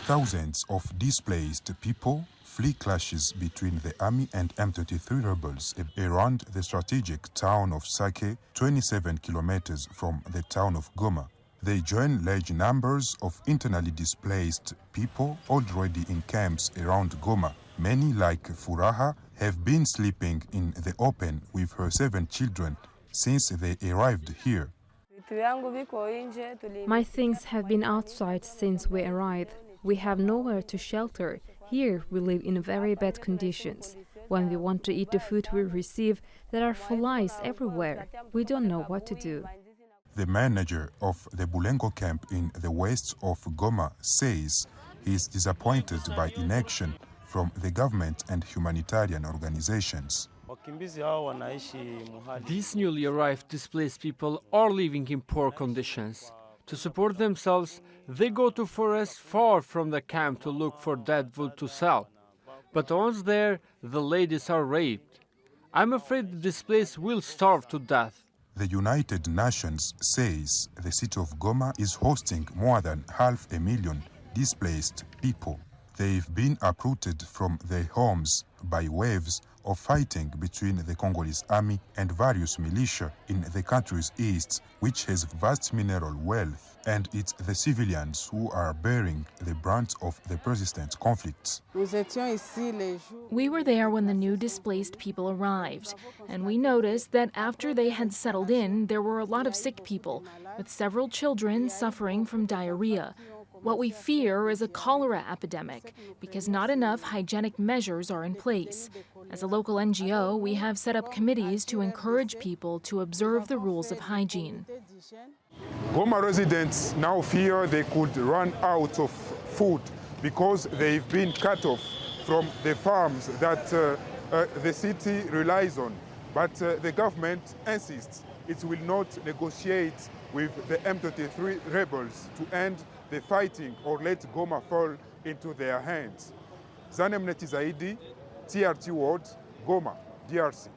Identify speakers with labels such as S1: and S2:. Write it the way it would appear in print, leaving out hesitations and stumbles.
S1: Thousands of displaced people flee clashes between the army and M23 rebels around the strategic town of Sake, 27 kilometers from the town of Goma. They join large numbers of internally displaced people already in camps around Goma. Many, like Furaha, have been sleeping in the open with her 7 children since they arrived here.
S2: My things have been outside since we arrived. We have nowhere to shelter. Here we live in very bad conditions. When we want to eat the food we receive, there are flies everywhere. We don't know what to do.
S1: The manager of the Bulengo camp in the west of Goma says he is disappointed by inaction from the government and humanitarian organizations.
S3: These newly arrived displaced people are living in poor conditions. To support themselves, they go to forests far from the camp to look for dead wood to sell. But once there, the ladies are raped. I'm afraid the displaced will starve to death.
S1: The United Nations says the city of Goma is hosting more than 500,000 displaced people. They've been uprooted from their homes by waves of fighting between the Congolese army and various militia in the country's east, which has vast mineral wealth, and it's the civilians who are bearing the brunt of the persistent conflicts.
S4: We were there when the new displaced people arrived, and we noticed that after they had settled in, there were a lot of sick people, with several children suffering from diarrhea. What we fear is a cholera epidemic because not enough hygienic measures are in place. As a local NGO, we have set up committees to encourage people to observe the rules of hygiene.
S1: Goma residents now fear they could run out of food because they've been cut off from the farms that the city relies on. But the government insists it will not negotiate with the M23 rebels to end the fighting or let Goma fall into their hands. Zanem Nety Zaidi, TRT World, Goma, DRC.